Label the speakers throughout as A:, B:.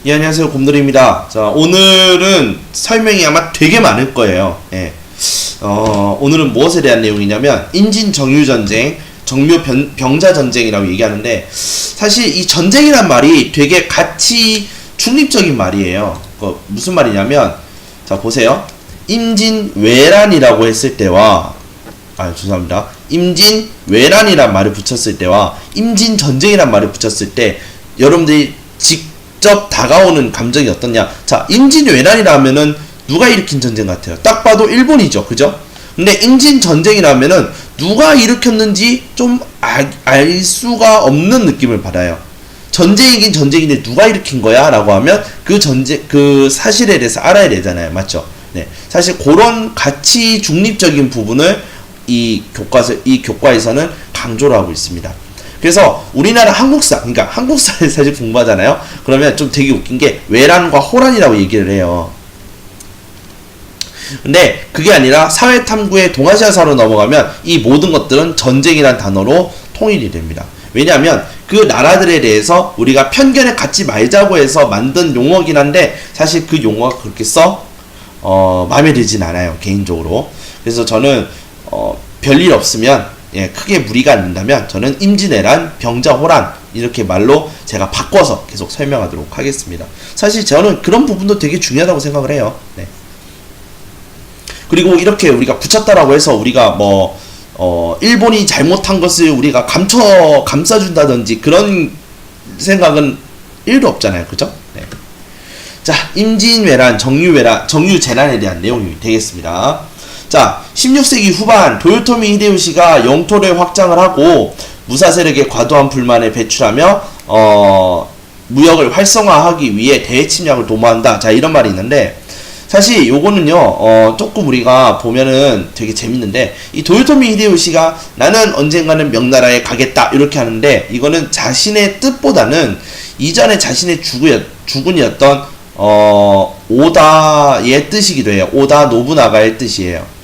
A: 예, 안녕하세요. 곰돌이입니다. 자, 오늘은 설명이 아마 되게 많을 거예요. 예. 오늘은 무엇에 대한 내용이냐면, 인진정유전쟁, 정묘병자전쟁이라고 얘기하는데, 사실 이 전쟁이란 말이 되게 가치 중립적인 말이에요. 무슨 말이냐면, 자, 보세요. 임진왜란이라고 했을 때와, 죄송합니다. 임진왜란이란 말을 붙였을 때와, 임진전쟁이란 말을 붙였을 때, 여러분들이 직접 다가오는 감정이 어떻냐. 자, 임진왜란이라면은 누가 일으킨 전쟁 같아요? 딱 봐도 일본이죠. 그죠? 근데 임진전쟁이라면은 누가 일으켰는지 좀 알 수가 없는 느낌을 받아요. 전쟁이긴 전쟁인데 누가 일으킨 거야? 라고 하면 그 전쟁, 그 사실에 대해서 알아야 되잖아요. 맞죠? 네. 사실 그런 가치 중립적인 부분을 이 교과에서는 강조를 하고 있습니다. 그래서 우리나라 한국사, 그러니까 한국사를 사실 공부하잖아요. 그러면 좀 되게 웃긴 게 외란과 호란이라고 얘기를 해요. 근데 그게 아니라 사회탐구의 동아시아사로 넘어가면 이 모든 것들은 전쟁이란 단어로 통일이 됩니다. 왜냐하면 그 나라들에 대해서 우리가 편견을 갖지 말자고 해서 만든 용어긴 한데 사실 그 용어가 그렇게 마음에 들진 않아요. 개인적으로. 그래서 저는 별일 없으면 크게 무리가 안 된다면 저는 임진왜란, 병자호란 이렇게 말로 제가 바꿔서 계속 설명하도록 하겠습니다. 사실 저는 그런 부분도 되게 중요하다고 생각을 해요. 네. 그리고 이렇게 우리가 붙였다라고 해서 우리가 일본이 잘못한 것을 우리가 감싸준다든지 그런 생각은 1도 없잖아요. 그죠? 네. 자, 임진왜란, 정유재난에 대한 내용이 되겠습니다. 자, 16세기 후반 도요토미 히데요시가 영토를 확장을 하고 무사세력의 과도한 불만을 배출하며 무역을 활성화하기 위해 대외침략을 도모한다. 자, 이런 말이 있는데 사실 요거는요 조금 우리가 보면은 되게 재밌는데 이 도요토미 히데요시가 나는 언젠가는 명나라에 가겠다 이렇게 하는데 이거는 자신의 뜻보다는 이전에 자신의 주군이었던 오다의 뜻이기도 해요. 오다 노부나가의 뜻이에요.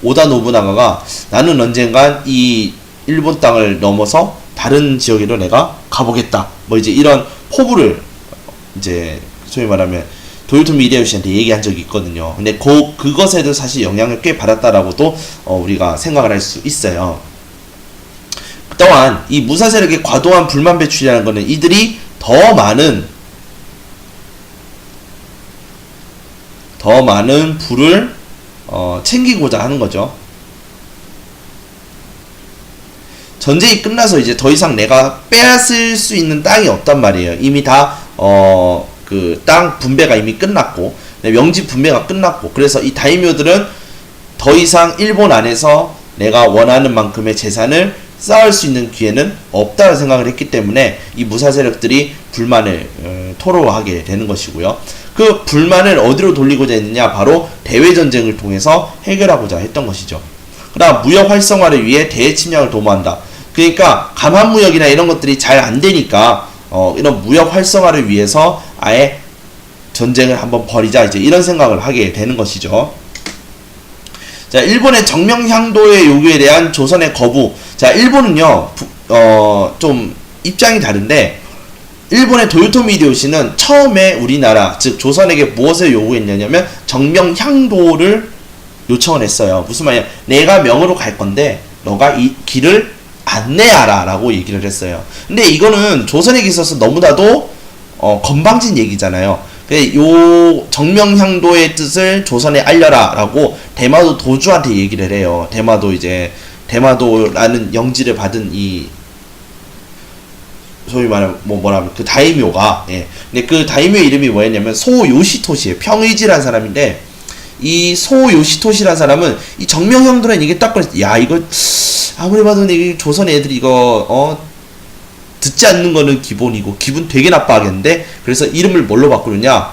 A: 오다 노부나가가 나는 언젠간 이 일본 땅을 넘어서 다른 지역으로 내가 가보겠다. 이제 이런 포부를 이제 소위 말하면 도요토미 히데요시한테 얘기한 적이 있거든요. 근데 그것에도 사실 영향을 꽤 받았다라고도 우리가 생각을 할 수 있어요. 또한 이 무사세력의 과도한 불만 배출이라는 것은 이들이 더 많은 부를 챙기고자 하는 거죠. 전쟁이 끝나서 이제 더 이상 내가 빼앗을 수 있는 땅이 없단 말이에요. 이미 다 그 땅 분배가 이미 끝났고 명지 분배가 끝났고 그래서 이 다이묘들은 더 이상 일본 안에서 내가 원하는 만큼의 재산을 쌓을 수 있는 기회는 없다고 생각을 했기 때문에 이 무사세력들이 불만을 토로하게 되는 것이고요. 그 불만을 어디로 돌리고자 했느냐? 바로 대외전쟁을 통해서 해결하고자 했던 것이죠. 그다음 무역 활성화를 위해 대외침략을 도모한다. 그러니까 감한무역이나 이런 것들이 잘 안되니까 이런 무역 활성화를 위해서 아예 전쟁을 한번 벌이자 이제 이런 생각을 하게 되는 것이죠. 자, 일본의 정명향도의 요구에 대한 조선의 거부. 자, 일본은요 좀 입장이 다른데 일본의 도요토미 히데요시는 처음에 우리나라 즉 조선에게 무엇을 요구했냐면 정명향도를 요청을 했어요. 무슨 말이냐? 내가 명으로 갈 건데 너가 이 길을 안내하라 라고 얘기를 했어요. 근데 이거는 조선에게 있어서 너무나도 건방진 얘기잖아요. 요 정명향도의 뜻을 조선에 알려라 라고 대마도 도주한테 얘기를 해요. 대마도라는 영지를 받은 이 소위 말하면 뭐라면 그 다이묘가 근데 그 다이묘 이름이 뭐였냐면 소요시토시예요. 평의지라는 사람인데 이 소요시토시라는 사람은 이 정명향도라는 얘기 딱 그랬어. 야, 이거 아무리 봐도 이 조선 애들이 이거 듣지 않는 거는 기본이고 기분 되게 나빠하겠는데 그래서 이름을 뭘로 바꾸느냐?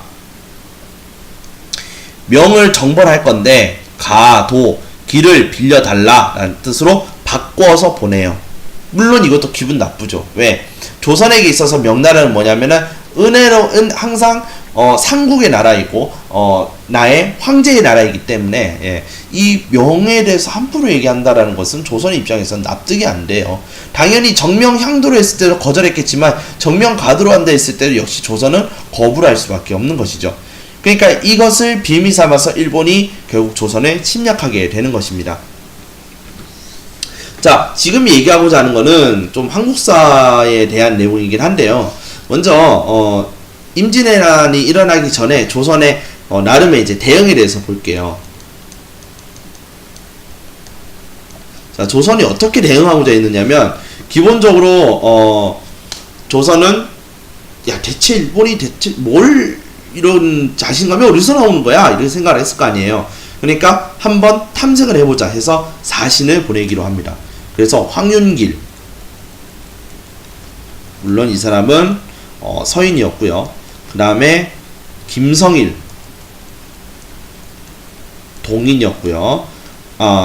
A: 명을 정벌할 건데 가도 길을 빌려달라 라는 뜻으로 바꿔서 보내요. 물론 이것도 기분 나쁘죠. 왜? 조선에게 있어서 명나라는 뭐냐면은 항상 삼국의 나라이고 나의 황제의 나라이기 때문에 예, 이 명에 대해서 함부로 얘기한다라는 것은 조선의 입장에서는 납득이 안 돼요. 당연히 정명 향도로 했을 때도 거절했겠지만 정명 가도로 한다 했을 때도 역시 조선은 거부를 할 수밖에 없는 것이죠. 그러니까 이것을 빌미 삼아서 일본이 결국 조선을 침략하게 되는 것입니다. 자, 지금 얘기하고자 하는 거는 좀 한국사에 대한 내용이긴 한데요. 먼저 임진왜란이 일어나기 전에 조선의 나름의 이제 대응에 대해서 볼게요. 자, 조선이 어떻게 대응하고자 했느냐면 기본적으로 조선은 야 대체 일본이 대체 뭘 이런 자신감이 어디서 나오는 거야? 이런 생각을 했을 거 아니에요. 그러니까 한번 탐색을 해보자 해서 사신을 보내기로 합니다. 그래서 황윤길, 물론 이 사람은 서인이었고요. 그 다음에 김성일, 동인이었고요.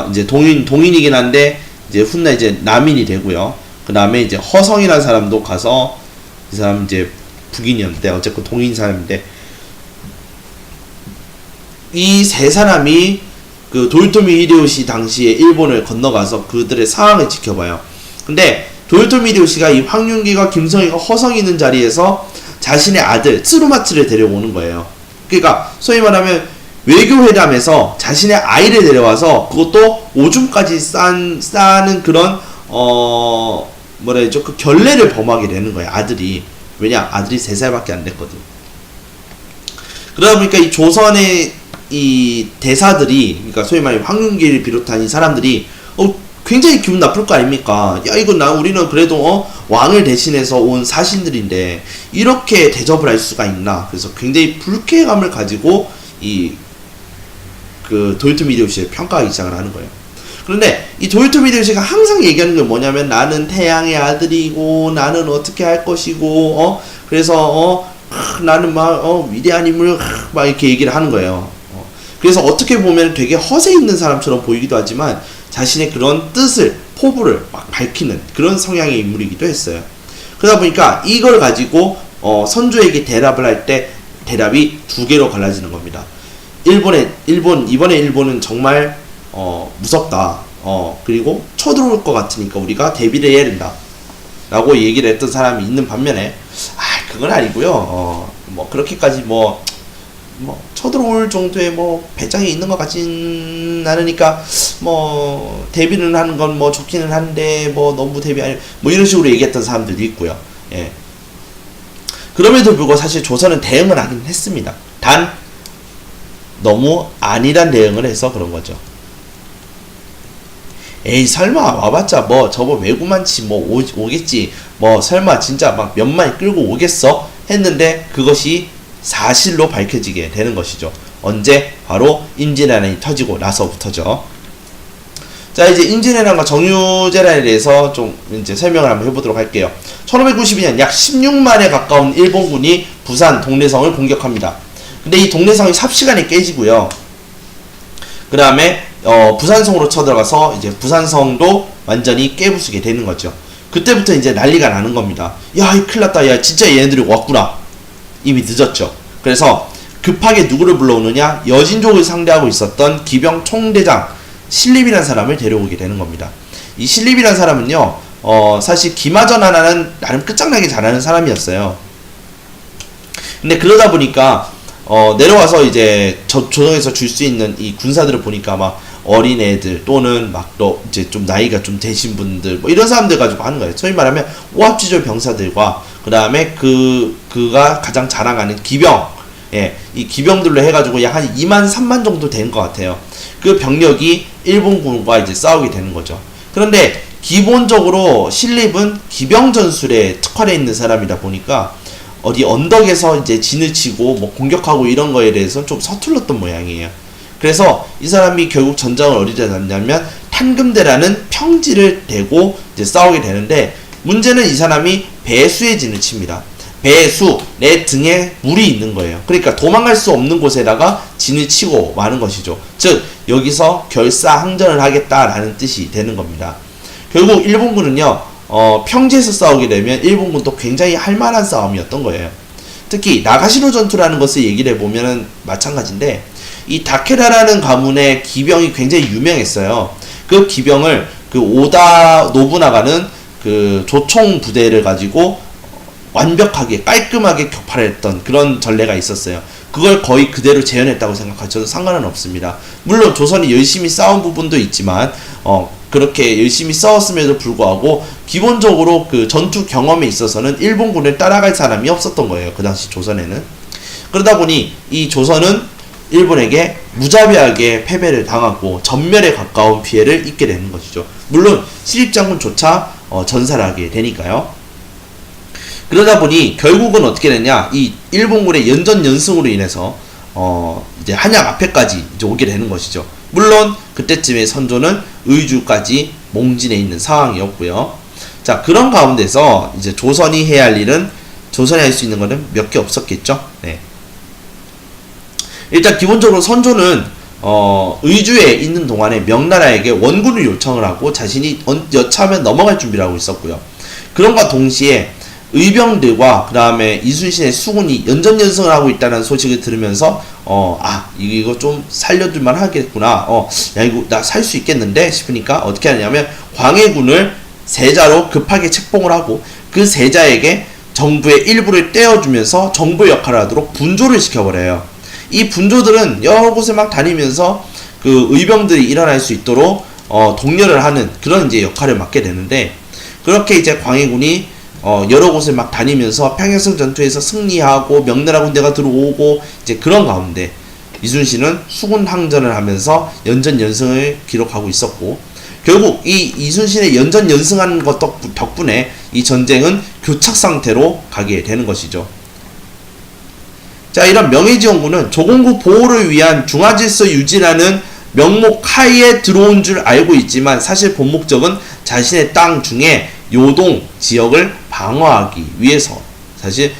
A: 이제 동인이긴 한데 이제 훗날 이제 남인이 되고요. 그 다음에 이제 허성이라는 사람도 가서 이 사람 이제 북인이었는데 어쨌든 동인 사람인데 이 세 사람이 그 도요토미 히데요시 당시에 일본을 건너가서 그들의 상황을 지켜봐요. 근데 도요토미 히데요시가 이 황윤기가 김성희가 허성이 있는 자리에서 자신의 아들 츠루마츠를 데려오는 거예요. 그러니까 소위 말하면 외교회담에서 자신의 아이를 데려와서 그것도 오줌까지 싸는 그런 뭐라 해야죠? 그 결례를 범하게 되는 거예요. 아들이. 왜냐? 아들이 3살밖에 안 됐거든. 그러다 보니까 이 조선의 이 대사들이, 그러니까 소위 말해 황윤기를 비롯한 이 사람들이 굉장히 기분 나쁠 거 아닙니까? 야, 이거 우리는 그래도 왕을 대신해서 온 사신들인데 이렇게 대접을 할 수가 있나? 그래서 굉장히 불쾌감을 가지고 그 도요토미 히데요시를 평가하기 시작을 하는 거예요. 그런데 이 도요토미 히데요시가 항상 얘기하는 게 뭐냐면 나는 태양의 아들이고 나는 어떻게 할 것이고 그래서 나는 막 위대한 인물 막 이렇게 얘기를 하는 거예요. 그래서 어떻게 보면 되게 허세 있는 사람처럼 보이기도 하지만 자신의 그런 뜻을 포부를 막 밝히는 그런 성향의 인물이기도 했어요. 그러다 보니까 이걸 가지고 선조에게 대답을 할 때 대답이 2개로 갈라지는 겁니다. 이번에 일본은 정말 무섭다. 그리고 쳐들어올 것 같으니까 우리가 대비를 해야 된다. 라고 얘기를 했던 사람이 있는 반면에 그건 아니고요. 뭐 그렇게까지 뭐 쳐들어올 정도의 배짱이 있는 것 같진 않으니까 대비는 하는 건 좋기는 한데 너무 대비 아니 이런 식으로 얘기했던 사람들도 있고요. 예. 그럼에도 불구하고 사실 조선은 대응을 하긴 했습니다. 단 너무 안일한 대응을 해서 그런 거죠. 에이 설마 와봤자 저거 외구만치 오겠지 설마 진짜 막 몇 마리 끌고 오겠어 했는데 그것이 사실로 밝혀지게 되는 것이죠. 언제? 바로 임진왜란이 터지고 나서부터죠. 자, 이제 임진왜란과 정유재란에 대해서 좀 이제 설명을 한번 해보도록 할게요. 1592년 약 16만에 가까운 일본군이 부산 동래성을 공격합니다. 근데 이 동래성이 삽시간에 깨지고요. 그 다음에 부산성으로 쳐들어가서 이제 부산성도 완전히 깨부수게 되는 거죠. 그때부터 이제 난리가 나는 겁니다. 야, 이 큰일 났다. 야, 진짜 얘네들이 왔구나. 이미 늦었죠. 그래서 급하게 누구를 불러오느냐? 여진족을 상대하고 있었던 기병 총대장 신립이라는 사람을 데려오게 되는 겁니다. 이 신립이라는 사람은요, 사실 기마전 하나는 나름 끝장나게 잘하는 사람이었어요. 근데 그러다 보니까 내려와서 이제 조정에서 줄 수 있는 이 군사들을 보니까 막 어린 애들 또는 이제 좀 나이가 좀 되신 분들 이런 사람들 가지고 하는 거예요. 소위 말하면 오합지졸 병사들과 그 다음에 그가 가장 자랑하는 기병, 이 기병들로 해가지고 약 한 2만 3만 정도 된 것 같아요. 그 병력이 일본군과 이제 싸우게 되는 거죠. 그런데 기본적으로 신립은 기병 전술에 특화되어 있는 사람이다 보니까 어디 언덕에서 이제 진을 치고 공격하고 이런 거에 대해서 좀 서툴렀던 모양이에요. 그래서 이 사람이 결국 전장을 어디다 놨냐면 탄금대라는 평지를 대고 이제 싸우게 되는데 문제는 이 사람이 배수의 진을 칩니다. 배수, 내 등에 물이 있는 거예요. 그러니까 도망갈 수 없는 곳에다가 진을 치고 마는 것이죠. 즉 여기서 결사항전을 하겠다라는 뜻이 되는 겁니다. 결국 일본군은요 평지에서 싸우게 되면 일본군도 굉장히 할만한 싸움이었던 거예요. 특히 나가시로 전투라는 것을 얘기를 해보면 마찬가지인데, 이 다케라라는 가문의 기병이 굉장히 유명했어요. 그 기병을 그 오다 노부나가는 그 조총 부대를 가지고 완벽하게 깔끔하게 격파했던 그런 전례가 있었어요. 그걸 거의 그대로 재현했다고 생각하셔도 상관은 없습니다. 물론 조선이 열심히 싸운 부분도 있지만 그렇게 열심히 싸웠음에도 불구하고 기본적으로 그 전투 경험에 있어서는 일본군을 따라갈 사람이 없었던 거예요. 그 당시 조선에는. 그러다 보니 이 조선은 일본에게 무자비하게 패배를 당하고 전멸에 가까운 피해를 입게 되는 것이죠. 물론 시립장군조차 전사를 하게 되니까요. 그러다 보니 결국은 어떻게 됐냐, 이 일본군의 연전연승으로 인해서 이제 한양 앞에까지 이제 오게 되는 것이죠. 물론 그때쯤에 선조는 의주까지 몽진해 있는 상황이었고요. 자, 그런 가운데서 이제 조선이 해야 할 일은, 조선이 할 수 있는 거는 몇 개 없었겠죠. 네. 일단 기본적으로 선조는 의주에 있는 동안에 명나라에게 원군을 요청을 하고 자신이 여차하면 넘어갈 준비를 하고 있었고요. 그런과 동시에 의병들과 그 다음에 이순신의 수군이 연전연승을 하고 있다는 소식을 들으면서 이거 좀 살려둘만 하겠구나, 야 이거 나 살 수 있겠는데 싶으니까 어떻게 하냐면 광해군을 세자로 급하게 책봉을 하고 그 세자에게 정부의 일부를 떼어주면서 정부의 역할을 하도록 분조를 시켜버려요. 이 분조들은 여러 곳에 막 다니면서 그 의병들이 일어날 수 있도록 독려를 하는 그런 이제 역할을 맡게 되는데, 그렇게 이제 광해군이 여러 곳을 막 다니면서 평양성 전투에서 승리하고 명나라 군대가 들어오고 이제 그런 가운데 이순신은 수군 항전을 하면서 연전연승을 기록하고 있었고, 결국 이 이순신의 연전연승한 것 덕분에 이 전쟁은 교착 상태로 가게 되는 것이죠. 자, 이런 명해지원군은 조공국 보호를 위한 중화질서 유지라는 명목 하에 들어온 줄 알고 있지만 사실 본 목적은 자신의 땅 중에 요동 지역을 방어하기 위해서 사실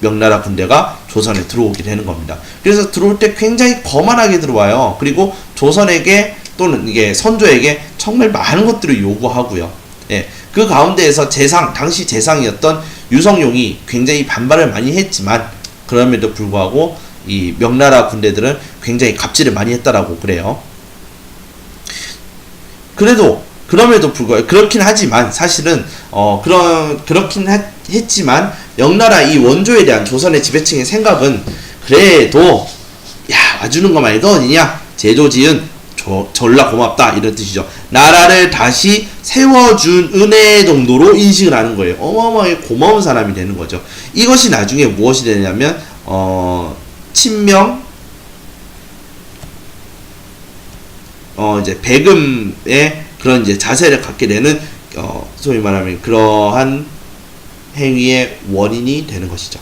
A: 명나라 군대가 조선에 들어오게 되는 겁니다. 그래서 들어올 때 굉장히 거만하게 들어와요. 그리고 조선에게 또는 이게 선조에게 정말 많은 것들을 요구하고요. 예, 그 가운데에서 당시 재상이었던 유성룡이 굉장히 반발을 많이 했지만 그럼에도 불구하고 이 명나라 군대들은 굉장히 갑질을 많이 했다라고 그래요. 그럼에도 불구하고 그렇긴 하지만 사실은 그렇긴 했지만 명나라 이 원조에 대한 조선의 지배층의 생각은 그래도 와주는 것만 해도 어디냐, 제조지은 졸라 고맙다 이런 뜻이죠. 나라를 다시 세워준 은혜 정도로 인식을 하는 거예요. 어마어마하게 고마운 사람이 되는 거죠. 이것이 나중에 무엇이 되냐면 친명 이제 배금의 그런 이제 자세를 갖게 되는 소위 말하면 그러한 행위의 원인이 되는 것이죠.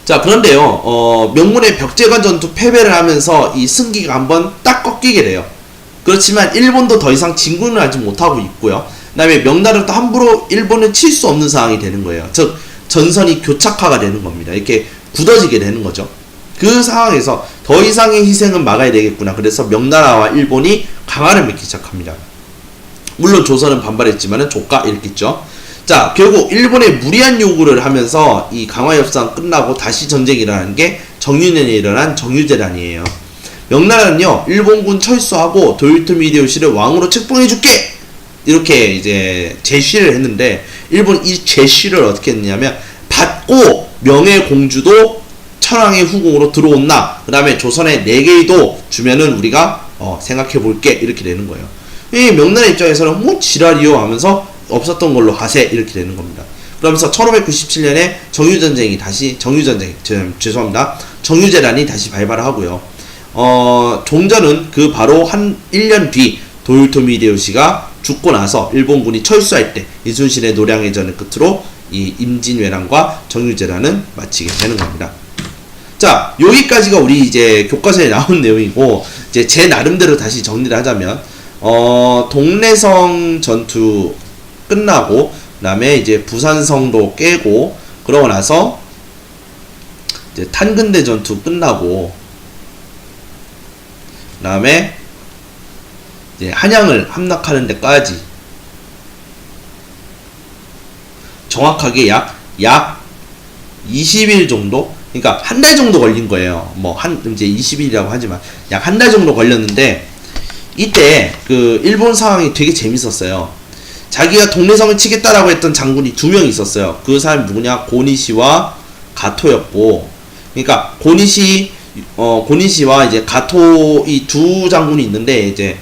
A: 자, 그런데요, 명문의 벽제관 전투 패배를 하면서 이 승기가 한번 딱 꺾이게 돼요. 그렇지만 일본도 더 이상 진군을 하지 못하고 있고요. 그 다음에 명나라도 함부로 일본을 칠 수 없는 상황이 되는 거예요. 즉 전선이 교착화가 되는 겁니다. 이렇게 굳어지게 되는 거죠. 그 상황에서 더 이상의 희생은 막아야 되겠구나. 그래서 명나라와 일본이 강화를 맺기 시작합니다. 물론 조선은 반발했지만은 조까 이랬겠죠. 자, 결국 일본의 무리한 요구를 하면서 이 강화 협상 끝나고 다시 전쟁이 일어난 게 정유년에 일어난 정유재란이에요. 명나라는요, 일본군 철수하고 도요토미 히데요시를 왕으로 책봉해줄게! 이렇게 이제 제시를 했는데, 일본이 이 제시를 어떻게 했냐면, 받고 명예공주도 천황의 후궁으로 들어온나, 그 다음에 조선의 4개도 주면은 우리가 생각해볼게. 이렇게 되는 거예요. 이 명나라 입장에서는 뭐 지랄이요 하면서 없었던 걸로 하세 이렇게 되는 겁니다. 그러면서 1597년에 정유재란이 다시 발발을 하고요. 종전은 그 바로 한 1년 뒤 도요토미 히데요시가 죽고 나서 일본군이 철수할 때 이순신의 노량해전을 끝으로 이 임진왜란과 정유재란은 마치게 되는 겁니다. 자, 여기까지가 우리 이제 교과서에 나온 내용이고, 이제 제 나름대로 다시 정리를 하자면, 동래성 전투 끝나고, 그 다음에 이제 부산성도 깨고, 그러고 나서, 이제 탄근대 전투 끝나고, 그 다음에, 이제 한양을 함락하는 데까지, 정확하게 약 20일 정도? 그러니까 한 달 정도 걸린 거예요. 뭐 이제 20일이라고 하지만 약 한 달 정도 걸렸는데, 이때 그 일본 상황이 되게 재밌었어요. 자기가 동래성을 치겠다라고 했던 장군이 2명 있었어요. 그 사람이 누구냐? 고니시와 가토였고, 그러니까 고니시와 이제 가토 이 두 장군이 있는데, 이제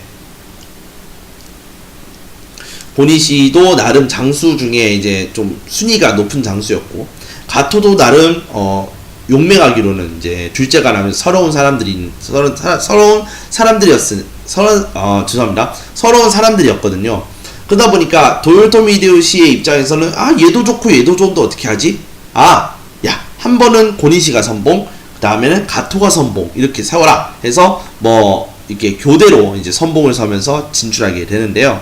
A: 고니시도 나름 장수 중에 이제 좀 순위가 높은 장수였고, 가토도 나름 용맹하기로는 이제 둘째가 나면 서러운 사람들이었거든요. 그러다 보니까 도요토미 히데요시의 입장에서는 얘도 좋고 얘도 좋은데 어떻게 하지? 한 번은 고니시가 선봉, 그 다음에는 가토가 선봉 이렇게 세워라 해서 뭐 이렇게 교대로 이제 선봉을 서면서 진출하게 되는데요.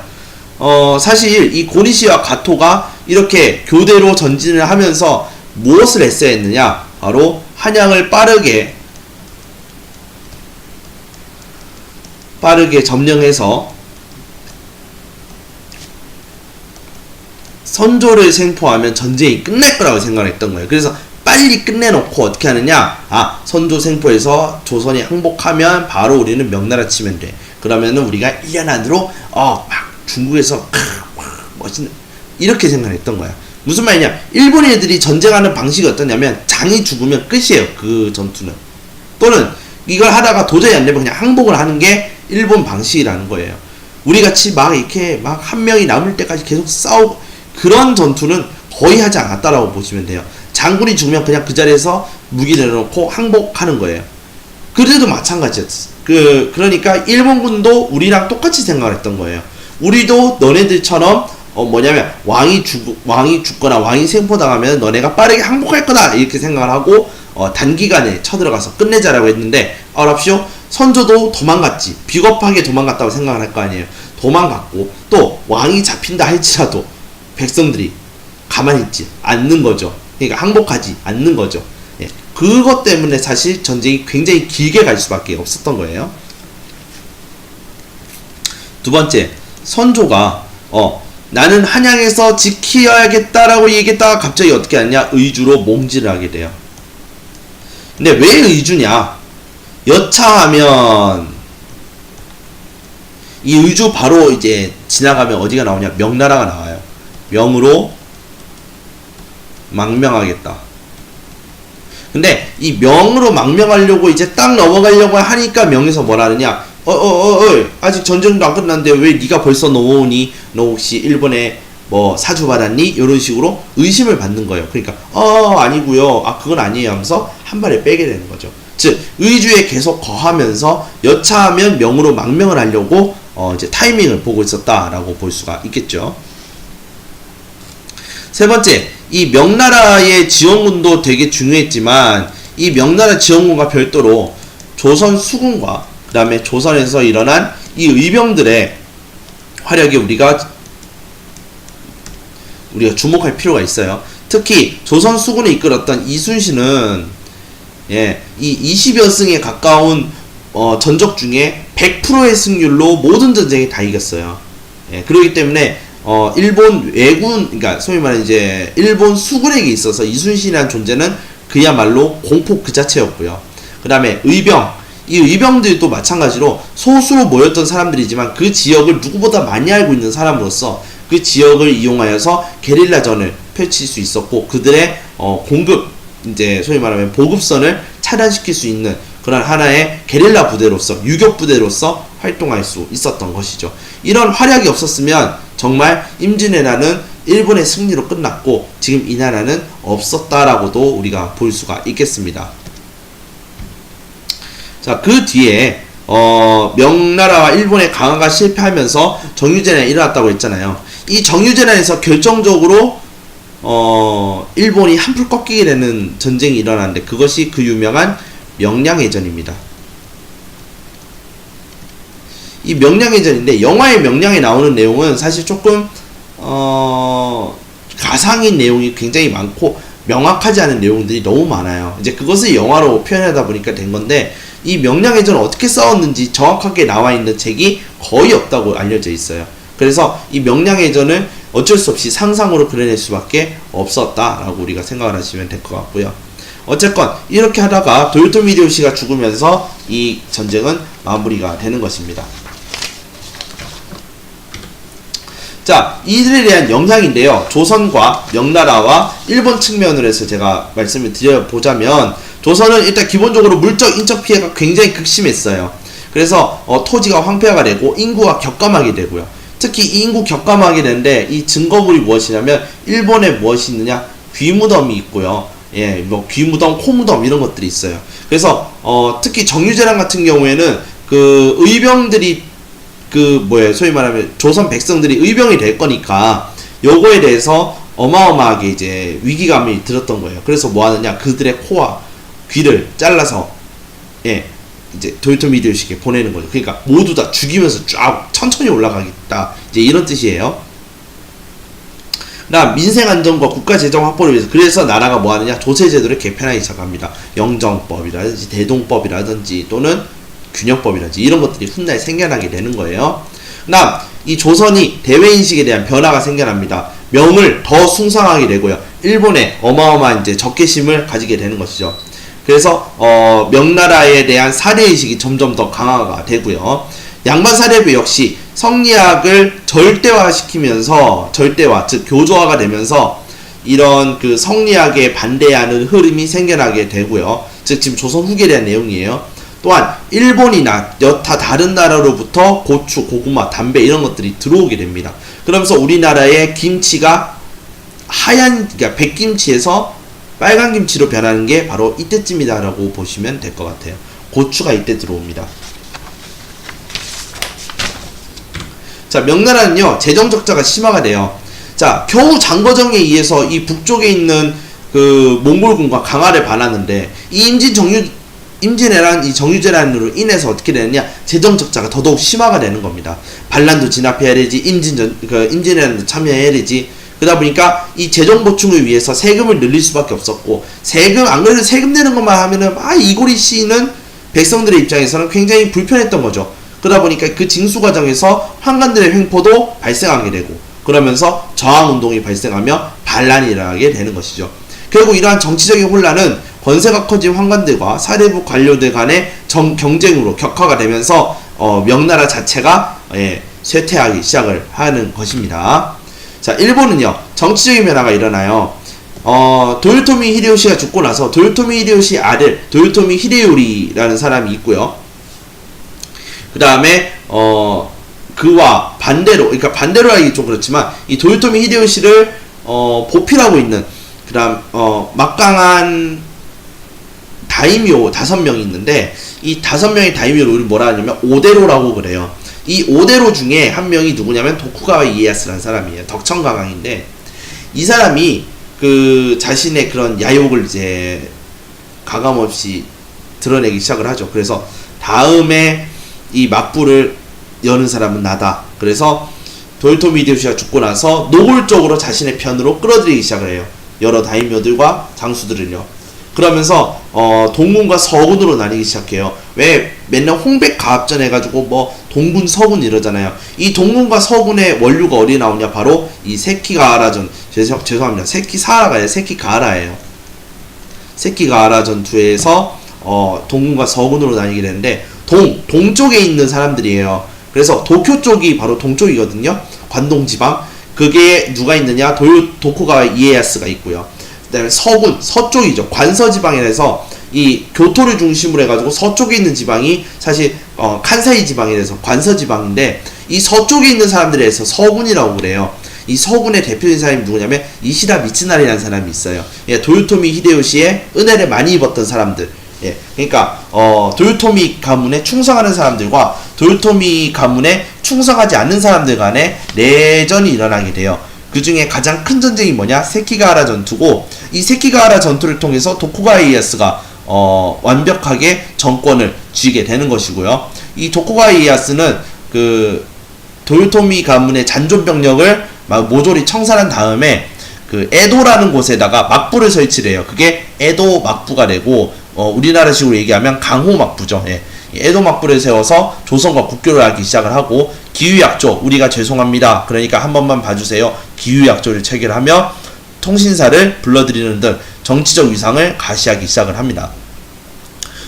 A: 사실 이 고니시와 가토가 이렇게 교대로 전진을 하면서 무엇을 했어야 했느냐? 바로 한양을 빠르게 점령해서 선조를 생포하면 전쟁이 끝날 거라고 생각을 했던 거예요. 그래서 빨리 끝내놓고 어떻게 하느냐? 선조 생포해서 조선이 항복하면 바로 우리는 명나라 치면 돼. 그러면은 우리가 1년 안으로 막 중국에서 멋있는, 이렇게 생각했던 거야. 무슨 말이냐? 일본 애들이 전쟁하는 방식이 어떠냐면 장이 죽으면 끝이에요. 그 전투는. 또는 이걸 하다가 도저히 안 되면 그냥 항복을 하는 게 일본 방식이라는 거예요. 우리 같이 이렇게 한 명이 남을 때까지 계속 싸우고 그런 전투는 거의 하지 않았다라고 보시면 돼요. 장군이 죽으면 그냥 그 자리에서 무기 내려놓고 항복하는 거예요. 그래도 마찬가지였어. 그러니까 일본군도 우리랑 똑같이 생각을 했던 거예요. 우리도 너네들처럼 왕이 죽거나 왕이 생포당하면 너네가 빠르게 항복할 거다 이렇게 생각을 하고 단기간에 쳐들어가서 끝내자라고 했는데, 알았쇼? 선조도 도망갔지. 비겁하게 도망갔다고 생각을 할 거 아니에요. 도망갔고 또 왕이 잡힌다 할지라도 백성들이 가만히 있지 않는 거죠. 그러니까 항복하지 않는 거죠. 그것 때문에 사실 전쟁이 굉장히 길게 갈 수밖에 없었던 거예요. 두 번째, 선조가 나는 한양에서 지켜야겠다라고 얘기했다가 갑자기 어떻게 하냐? 의주로 몽지를 하게 돼요. 근데 왜 의주냐? 여차하면 이 의주 바로 이제 지나가면 어디가 나오냐? 명나라가 나와요. 명으로 망명하겠다. 근데 이 명으로 망명하려고 이제 딱 넘어가려고 하니까 명에서 뭐라 하느냐? 아직 전쟁도 안 끝났는데 왜 네가 벌써 넘어오니? 너 혹시 일본에 뭐 사주 받았니? 이런 식으로 의심을 받는 거예요. 그러니까 아니고요. 그건 아니에요 하면서 한 발에 빼게 되는 거죠. 즉 의주에 계속 거하면서 여차하면 명으로 망명을 하려고 이제 타이밍을 보고 있었다라고 볼 수가 있겠죠. 세 번째, 이 명나라의 지원군도 되게 중요했지만 이 명나라 지원군과 별도로 조선 수군과 그 다음에 조선에서 일어난 이 의병들의 활약에 우리가 주목할 필요가 있어요. 특히 조선 수군을 이끌었던 이순신은 이 20여 승에 가까운 전적 중에 100%의 승률로 모든 전쟁에 다 이겼어요. 그렇기 때문에 일본 왜군, 그러니까 소위 말하는 이제 일본 수군에게 있어서 이순신이라는 존재는 그야말로 공포 그 자체였고요. 그 다음에 이 의병들도 마찬가지로 소수로 모였던 사람들이지만 그 지역을 누구보다 많이 알고 있는 사람으로서 그 지역을 이용하여서 게릴라전을 펼칠 수 있었고, 그들의 공급, 이제 소위 말하면 보급선을 차단시킬 수 있는 그런 하나의 게릴라 부대로서, 유격 부대로서 활동할 수 있었던 것이죠. 이런 활약이 없었으면 정말 임진의 나라는 일본의 승리로 끝났고 지금 이 나라는 없었다라고도 우리가 볼 수가 있겠습니다. 자, 그 뒤에 명나라와 일본의 강화가 실패하면서 정유재난이 일어났다고 했잖아요. 이 정유재난에서 결정적으로 일본이 한풀 꺾이게 되는 전쟁이 일어났는데, 그것이 그 유명한 명량해전입니다. 이 명량해전인데, 영화의 명량에 나오는 내용은 사실 조금 가상인 내용이 굉장히 많고 명확하지 않은 내용들이 너무 많아요. 이제 그것을 영화로 표현하다 보니까 된 건데, 이 명량해전을 어떻게 싸웠는지 정확하게 나와 있는 책이 거의 없다고 알려져 있어요. 그래서 이 명량해전을 어쩔 수 없이 상상으로 그려낼 수밖에 없었다라고 우리가 생각을 하시면 될 것 같고요. 어쨌건 이렇게 하다가 도요토미 히데요시가 죽으면서 이 전쟁은 마무리가 되는 것입니다. 자, 이들에 대한 영향인데요. 조선과 명나라와 일본 측면으로 해서 제가 말씀을 드려보자면, 조선은 일단 기본적으로 물적, 인적 피해가 굉장히 극심했어요. 그래서 토지가 황폐화가 되고 인구가 격감하게 되고요. 특히 이 인구 격감하게 되는데 이 증거물이 무엇이냐면, 일본에 무엇이 있느냐? 귀무덤이 있고요. 예, 뭐 귀무덤, 코무덤 이런 것들이 있어요. 그래서 특히 정유재랑 같은 경우에는 그 의병들이 소위 말하면 조선 백성들이 의병이 될 거니까 요거에 대해서 어마어마하게 이제 위기감이 들었던 거예요. 그래서 뭐 하느냐, 그들의 코와 귀를 잘라서 이제 도요토미 히데요시에게 보내는 거죠. 그러니까 모두 다 죽이면서 쫙 천천히 올라가겠다, 이제 이런 뜻이에요. 그다음 민생 안정과 국가 재정 확보를 위해서, 그래서 나라가 뭐 하느냐, 조세 제도를 개편하기 시작합니다. 영정법이라든지 대동법이라든지 또는 균형법이라든지 이런 것들이 훗날 생겨나게 되는 거예요. 그다음 이 조선이 대외인식에 대한 변화가 생겨납니다. 명을 더 숭상하게 되고요. 일본에 어마어마한 이제 적개심을 가지게 되는 것이죠. 그래서 명나라에 대한 사례의식이 점점 더 강화가 되고요. 양반 사례부 역시 성리학을 절대화시키면서, 절대화, 즉 교조화가 되면서 이런 그 성리학에 반대하는 흐름이 생겨나게 되고요. 즉 지금 조선 후기에 대한 내용이에요. 또한 일본이나 여타 다른 나라로부터 고추, 고구마, 담배 이런 것들이 들어오게 됩니다. 그러면서 우리나라의 김치가 그러니까 백김치에서 빨간 김치로 변하는 게 바로 이때쯤이다라고 보시면 될 것 같아요. 고추가 이때 들어옵니다. 자, 명나라는요, 재정 적자가 심화가 돼요. 자, 겨우 장거정에 의해서 이 북쪽에 있는 그 몽골군과 강화를 받았는데, 이 임진왜란, 이 정유재란으로 인해서 어떻게 되느냐, 재정 적자가 더더욱 심화가 되는 겁니다. 반란도 진압해야 되지, 임진왜란도 참여해야 되지. 그러다 보니까 이 재정 보충을 위해서 세금을 늘릴 수밖에 없었고, 안 그래도 세금 내는 것만 하면은 이고리 씨는 백성들의 입장에서는 굉장히 불편했던 거죠. 그러다 보니까 그 징수 과정에서 환관들의 횡포도 발생하게 되고, 그러면서 저항운동이 발생하며 반란이 일어나게 되는 것이죠. 결국 이러한 정치적인 혼란은 권세가 커진 환관들과 사대부 관료들 간의 경쟁으로 격화가 되면서 명나라 자체가 쇠퇴하기 시작을 하는 것입니다. 자, 일본은요, 정치적인 변화가 일어나요. 도요토미 히데요시가 죽고 나서 도요토미 히데요시 아들 도요토미 히데요리라는 사람이 있고요. 그 다음에 그와 반대로, 그러니까 반대로 하기 좀 그렇지만 이 도요토미 히데요시를 보필하고 있는, 그 다음 막강한 다이묘 5명이 있는데, 이 5명의 다이묘를 우리 뭐라 하냐면 오대로라고 그래요. 이 오대로 중에 한 명이 누구냐면 도쿠가와 이에야스라는 사람이에요. 덕천가강인데, 이 사람이 그 자신의 그런 야욕을 이제 가감없이 드러내기 시작을 하죠. 그래서 다음에 이 막부를 여는 사람은 나다. 그래서 도요토미 히데요시가 죽고 나서 노골적으로 자신의 편으로 끌어들이기 시작을 해요. 여러 다이묘들과 장수들을요. 그러면서 동군과 서군으로 나뉘기 시작해요. 왜 맨날 홍백가합전 해가지고 뭐 동군 서군 이러잖아요. 이 동군과 서군의 원류가 어디 나오냐, 바로 이 세키가하라전, 죄송합니다, 세키사하라가 아니라 세키가하라예요. 세키가하라 전투에서 동군과 서군으로 나뉘게 되는데, 동쪽에 있는 사람들이에요. 그래서 도쿄 쪽이 바로 동쪽이거든요. 관동 지방. 그게 누가 있느냐, 도쿠가와 이에야스가 있고요. 그 다음에 서군, 서쪽이죠. 관서지방이라서 이 교토를 중심으로 해가지고 서쪽에 있는 지방이 사실 칸사이 지방이라서 관서지방인데, 이 서쪽에 있는 사람들에 대해서 서군이라고 그래요. 이 서군의 대표적인 사람이 누구냐면 이시다 미츠나리라는 사람이 있어요. 예, 도요토미 히데요시의 은혜를 많이 입었던 사람들. 예, 그러니까 도요토미 가문에 충성하는 사람들과 도요토미 가문에 충성하지 않는 사람들 간에 내전이 일어나게 돼요. 그 중에 가장 큰 전쟁이 뭐냐? 세키가하라 전투고, 이 세키가하라 전투를 통해서 도쿠가와 이에야스가 완벽하게 정권을 쥐게 되는 것이고요. 이 도쿠가와 이에야스는 그 도요토미 가문의 잔존 병력을 모조리 청산한 다음에 그 에도라는 곳에다가 막부를 설치를 해요. 그게 에도 막부가 되고, 우리나라식으로 얘기하면 강호 막부죠. 예. 에도 막부를 세워서 조선과 국교를 하기 시작을 하고 기유약조 우리가 죄송합니다. 그러니까 한 번만 봐주세요. 기유약조를 체결하며 통신사를 불러들이는 등 정치적 위상을 가시하기 시작을 합니다.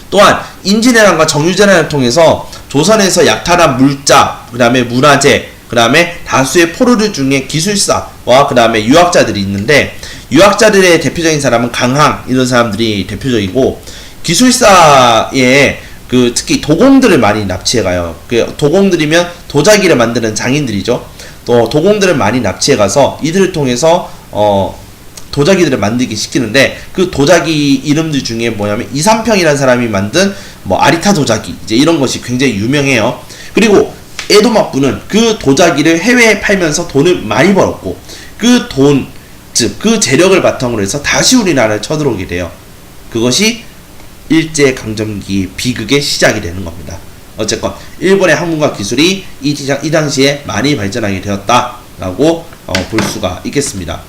A: 또한 임진왜란과 정유재란을 통해서 조선에서 약탈한 물자, 그 다음에 문화재, 그 다음에 다수의 포로들 중에 기술사와 그 다음에 유학자들이 있는데 유학자들의 대표적인 사람은 강항 이런 사람들이 대표적이고 기술사에 그 특히 도공들을 많이 납치해가요. 그 도공들이면 도자기를 만드는 장인들이죠. 또 도공들을 많이 납치해가서 이들을 통해서 도자기들을 만들기 시키는데 그 도자기 이름들 중에 뭐냐면 이삼평이라는 사람이 만든 뭐 아리타 도자기 이제 이런 것이 굉장히 유명해요. 그리고 에도 막부는 그 도자기를 해외에 팔면서 돈을 많이 벌었고 그 돈, 즉 그 재력을 바탕으로 해서 다시 우리나라를 쳐들어오게 돼요. 그것이 일제강점기 비극의 시작이 되는 겁니다. 어쨌건 일본의 학문과 기술이 이 당시에 많이 발전하게 되었다라고 볼 수가 있겠습니다.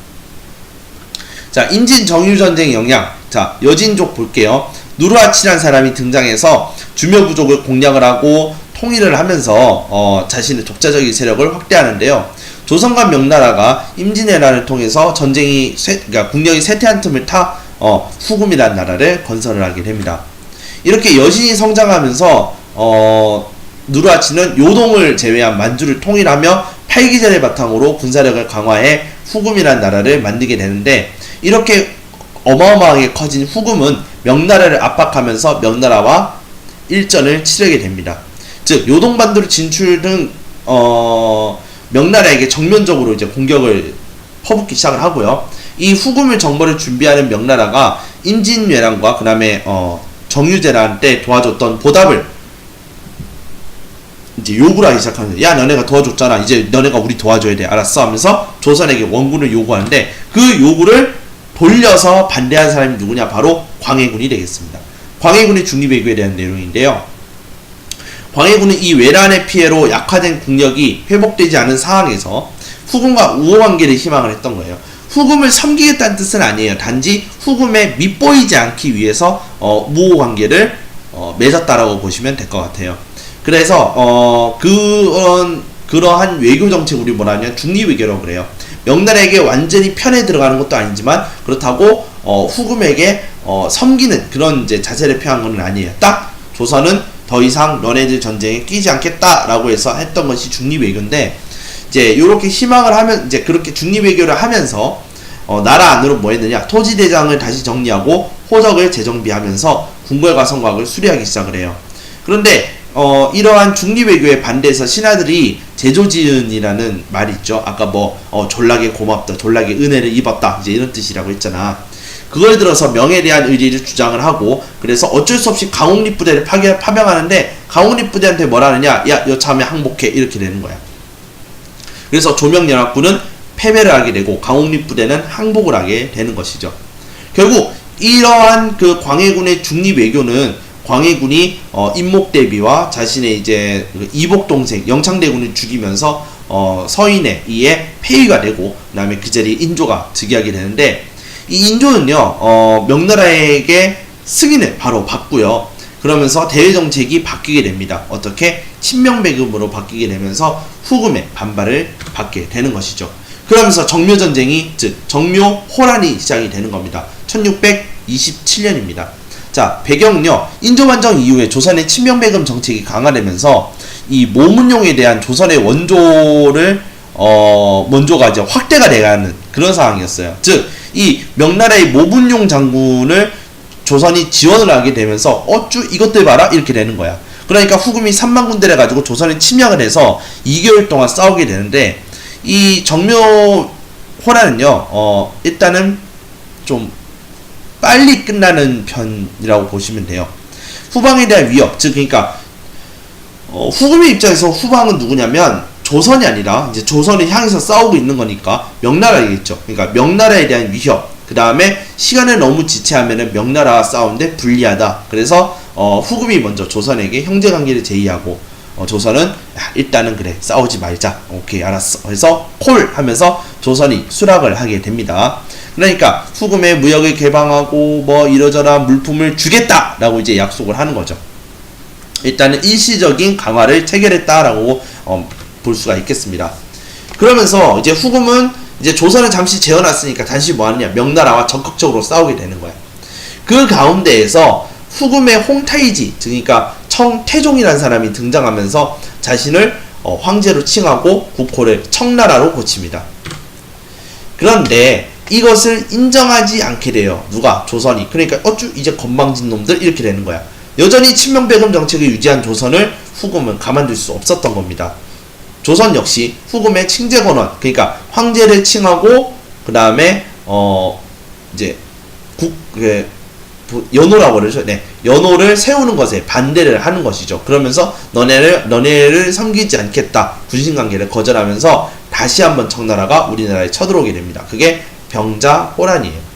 A: 자, 임진 정유전쟁의 영향. 자, 여진족 볼게요. 누르하치란 사람이 등장해서 주묘부족을 공략을 하고 통일을 하면서 자신의 독자적인 세력을 확대하는데요. 조선과 명나라가 임진왜란을 통해서 그러니까 국력이 쇠퇴한 틈을 타 후금이라는 나라를 건설을 하게 됩니다. 이렇게 여진이 성장하면서 누르하치는 요동을 제외한 만주를 통일하며 팔기제를 바탕으로 군사력을 강화해 후금이라는 나라를 만들게 되는데 이렇게 어마어마하게 커진 후금은 명나라를 압박하면서 명나라와 일전을 치르게 됩니다. 즉 요동반도로 진출 등 명나라에게 정면적으로 이제 공격을 퍼붓기 시작을 하고요. 이 후금을 정벌을 준비하는 명나라가 임진왜란과 그 다음에 정유재란 때 도와줬던 보답을 이제 요구를 하기 시작하는데 야 너네가 도와줬잖아 이제 너네가 우리 도와줘야 돼 알았어 하면서 조선에게 원군을 요구하는데 그 요구를 돌려서 반대한 사람이 누구냐 바로 광해군이 되겠습니다. 광해군의 중립외교에 대한 내용인데요. 광해군은 이 외란의 피해로 약화된 국력이 회복되지 않은 상황에서 후금과 우호관계를 희망을 했던 거예요. 후금을 섬기겠다는 뜻은 아니에요. 단지 후금에 밑보이지 않기 위해서 무호관계를 맺었다라고 보시면 될 것 같아요. 그래서 그러한 외교 정책 우리 뭐라 하냐 중립외교라고 그래요. 명나라에게 완전히 편에 들어가는 것도 아니지만 그렇다고 후금에게 섬기는 그런 이제 자세를 표한 건 아니에요. 딱 조선은 더 이상 너네들 전쟁에 끼지 않겠다라고 해서 했던 것이 중립외교인데 이제 요렇게 희망을 하면 이제 그렇게 중립외교를 하면서 나라 안으로 뭐 했느냐 토지대장을 다시 정리하고 호적을 재정비하면서 궁궐과 성곽을 수리하기 시작을 해요. 그런데 이러한 중립외교에 반대해서 신하들이 제조지은이라는 말이 있죠. 아까 뭐 졸라게 고맙다, 졸라게 은혜를 입었다 이제 이런 뜻이라고 했잖아. 그걸 들어서 명에 대한 의리를 주장을 하고 그래서 어쩔 수 없이 강홍립 부대를 파병하는데 강홍립 부대한테 뭐라 하느냐 야 여차하면 항복해 이렇게 되는 거야. 그래서 조명연합군은 패배를 하게 되고 강홍립 부대는 항복을 하게 되는 것이죠. 결국 이러한 그 광해군의 중립외교는 광해군이 임목대비와 자신의 이제 이복 동생 영창대군을 죽이면서 서인에 의해 폐위가 되고 그다음에 그 자리에 인조가 즉위하게 되는데 이 인조는요 명나라에게 승인을 바로 받고요. 그러면서 대외 정책이 바뀌게 됩니다. 어떻게 친명배급으로 바뀌게 되면서 후금의 반발을 받게 되는 것이죠. 그러면서 정묘전쟁이 즉 정묘호란이 시작이 되는 겁니다. 1627년입니다. 자, 배경은요 인조반정 이후에 조선의 친명배급 정책이 강화되면서 이 모문용에 대한 조선의 원조가 이제 확대가 돼가는 그런 상황이었어요. 즉 이 명나라의 모문용 장군을 조선이 지원을 하게 되면서 어쭈 이것들 봐라 이렇게 되는 거야. 그러니까 후금이 3만 군대를 가지고 조선에 침략을 해서 2개월 동안 싸우게 되는데 이 정묘호란은요 일단은 좀 빨리 끝나는 편이라고 보시면 돼요. 후방에 대한 위협, 즉 그러니까 후금의 입장에서 후방은 누구냐면 조선이 아니라 이제 조선을 향해서 싸우고 있는 거니까 명나라이겠죠. 그러니까 명나라에 대한 위협, 그 다음에 시간을 너무 지체하면은 명나라와 싸우는데 불리하다. 그래서 후금이 먼저 조선에게 형제관계를 제의하고 조선은 일단은 그래 싸우지 말자. 오케이 알았어. 그래서 콜 하면서 조선이 수락을 하게 됩니다. 그러니까 후금의 무역을 개방하고 뭐 이러저러 물품을 주겠다라고 이제 약속을 하는 거죠. 일단은 일시적인 강화를 체결했다라고 볼 수가 있겠습니다. 그러면서 이제 후금은 이제 조선을 잠시 재워놨으니까 다시 뭐하느냐, 명나라와 적극적으로 싸우게 되는 거야. 그 가운데에서 후금의 홍타이지, 그러니까 청태종이라는 사람이 등장하면서 자신을 황제로 칭하고 국호를 청나라로 고칩니다. 그런데 이것을 인정하지 않게 돼요. 누가? 조선이. 그러니까 어쭈 이제 건방진 놈들 이렇게 되는 거야. 여전히 친명배금 정책을 유지한 조선을 후금은 가만둘 수 없었던 겁니다. 조선 역시 후금의 칭제권원, 그러니까 황제를 칭하고 그 다음에 이제 연호라고 그러죠. 네, 연호를 세우는 것에 반대를 하는 것이죠. 그러면서 너네를 섬기지 않겠다, 군신관계를 거절하면서 다시 한번 청나라가 우리나라에 쳐들어오게 됩니다. 그게 병자호란이에요.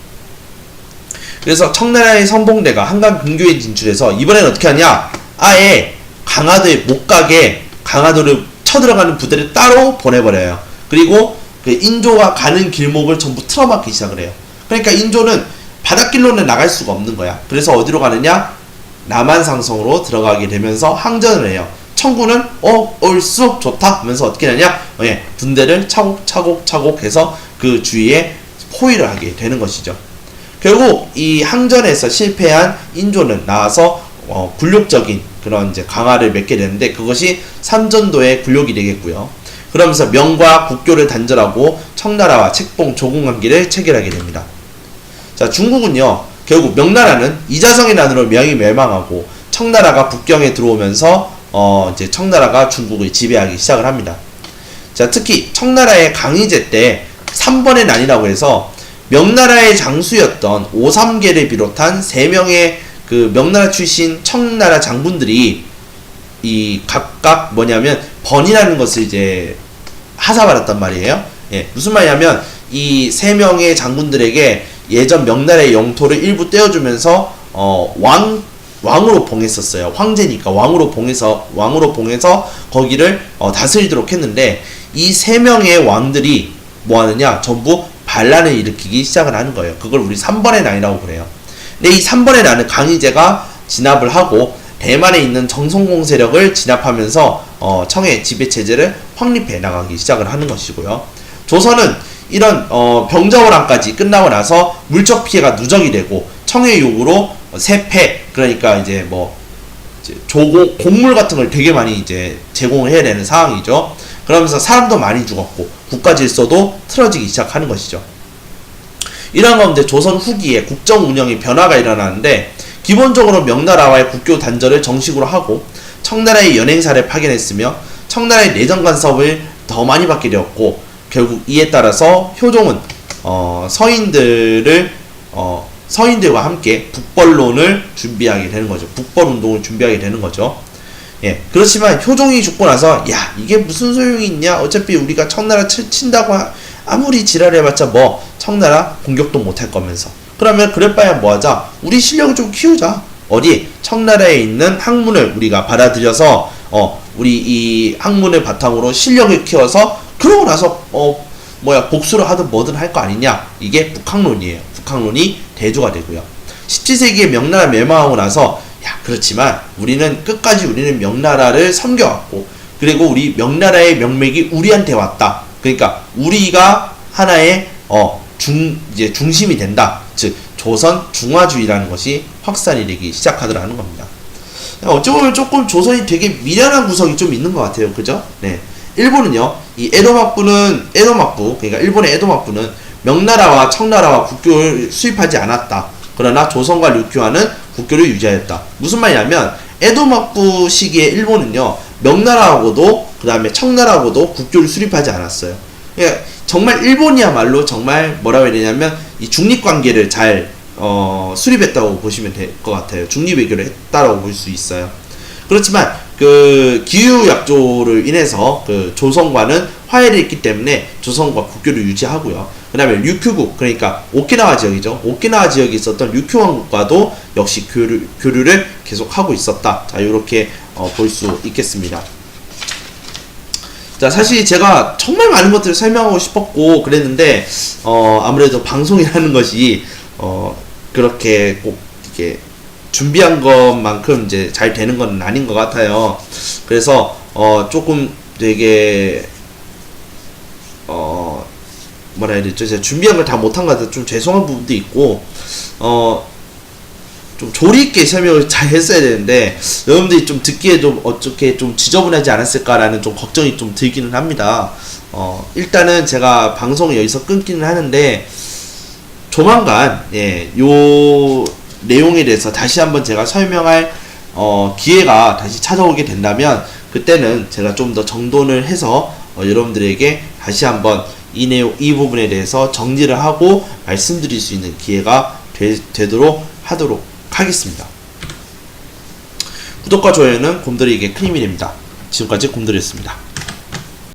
A: 그래서 청나라의 선봉대가 한강 근교에 진출해서 이번엔 어떻게 하냐, 아예 강화도에 못 가게 강화도를 쳐들어가는 부대를 따로 보내버려요. 그리고 그 인조가 가는 길목을 전부 틀어막기 시작을 해요. 그러니까 인조는 바닷길로는 나갈 수가 없는 거야. 그래서 어디로 가느냐, 남한상성으로 들어가게 되면서 항전을 해요. 청군은 얼쑤 좋다 하면서 어떻게 하냐, 군대를 차곡차곡 해서 그 주위에 포위를 하게 되는 것이죠. 결국 이 항전에서 실패한 인조는 나와서 굴욕적인 그런 이제 강화를 맺게 되는데, 그것이 삼전도의 굴욕이 되겠고요. 그러면서 명과 국교를 단절하고 청나라와 책봉 조공관계를 체결하게 됩니다. 자, 중국은요, 결국 명나라는 이자성의 난으로 명이 멸망하고 청나라가 북경에 들어오면서 이제 청나라가 중국을 지배하기 시작을 합니다. 자, 특히 청나라의 강희제 때 3번의 난이라고 해서 명나라의 장수였던 오삼계를 비롯한 3명의 그 명나라 출신 청나라 장군들이 이 각각 뭐냐면 번이라는 것을 이제 하사받았단 말이에요. 무슨 말이냐면 이 3명의 장군들에게 예전 명나라의 영토를 일부 떼어주면서 왕으로 봉했었어요. 황제니까 왕으로 봉해서 거기를 다스리도록 했는데, 이 3명의 왕들이 뭐하느냐, 전부 반란을 일으키기 시작을 하는 거예요. 그걸 우리 3번의 난이라고 그래요. 근데 이 3번의 난은 강희제가 진압을 하고 대만에 있는 정성공 세력을 진압하면서 청의 지배체제를 확립해 나가기 시작을 하는 것이고요. 조선은 이런 병자호란까지 끝나고 나서 물적 피해가 누적이 되고 청의 요구로 세패, 그러니까 이제 곡물 같은 걸 되게 많이 이제 제공을 해야 되는 상황이죠. 그러면서 사람도 많이 죽었고 국가 질서도 틀어지기 시작하는 것이죠. 이런 가운데 조선 후기에 국정 운영의 변화가 일어나는데, 기본적으로 명나라와의 국교 단절을 정식으로 하고 청나라의 연행사를 파견했으며 청나라의 내정 간섭을 더 많이 받게 되었고, 결국 이에 따라서 효종은 서인들과 함께 북벌론을 준비하게 되는 거죠. 북벌 운동을 준비하게 되는 거죠. 그렇지만 효종이 죽고 나서 야, 이게 무슨 소용이 있냐, 어차피 우리가 청나라 친다고 아무리 지랄해봤자 청나라 공격도 못할 거면서, 그러면 그럴바야 뭐하자, 우리 실력을 좀 키우자. 어디? 청나라에 있는 학문을 우리가 받아들여서 우리 이 학문을 바탕으로 실력을 키워서 그러고 나서 복수를 하든 뭐든 할 거 아니냐. 이게 북학론이에요. 북학론이 대조가 되고요. 17세기에 명나라 멸망하고 나서 그렇지만 우리는 끝까지 명나라를 섬겨왔고, 그리고 우리 명나라의 명맥이 우리한테 왔다. 그러니까 우리가 하나의 이제 중심이 된다. 즉 조선 중화주의라는 것이 확산이 되기 시작하더라는 겁니다. 어찌 보면 조금 조선이 되게 미련한 구석이 좀 있는 것 같아요. 그죠? 네. 일본은요, 이 그러니까 일본의 에도막부는 명나라와 청나라와 국교를 수입하지 않았다. 그러나 조선과 류큐와는 국교를 유지하였다. 무슨 말이냐면 에도막부 시기에 일본은요, 명나라하고도 그 다음에 청나라하고도 국교를 수립하지 않았어요. 그러니까 정말 일본이야말로 정말 뭐라고 해야 되냐면 이 중립관계를 잘 수립했다고 보시면 될 것 같아요. 중립외교를 했다라고 볼 수 있어요. 그렇지만 그 기후약조를 인해서 그 조선과는 화해를 했기 때문에 조선과 국교를 유지하고요. 그 다음에 류큐국, 그러니까 오키나와 지역이죠. 오키나와 지역에 있었던 류큐왕국과도 역시 교류를 계속하고 있었다. 자, 이렇게 볼 수 있겠습니다. 자, 사실 제가 정말 많은 것들을 설명하고 싶었고 그랬는데 아무래도 방송이라는 것이 그렇게 꼭 이렇게 준비한 것만큼 이제 잘 되는 건 아닌 것 같아요. 그래서 조금 되게 뭐라 해야 되죠? 제가 준비한 걸 다 못한 것 같아서 좀 죄송한 부분도 있고 좀 조리 있게 설명을 잘 했어야 되는데 여러분들이 좀 듣기에 좀 어떻게 좀 지저분하지 않았을까라는 좀 걱정이 좀 들기는 합니다. 일단은 제가 방송을 여기서 끊기는 하는데 조만간 요 내용에 대해서 다시 한번 제가 설명할 기회가 다시 찾아오게 된다면 그때는 제가 좀 더 정돈을 해서 여러분들에게 다시 한번 이 부분에 대해서 정리를 하고 말씀드릴 수 있는 기회가 되도록 하도록 하겠습니다. 구독과 좋아요는 곰돌이에게 큰 힘이 됩니다. 지금까지 곰돌이였습니다.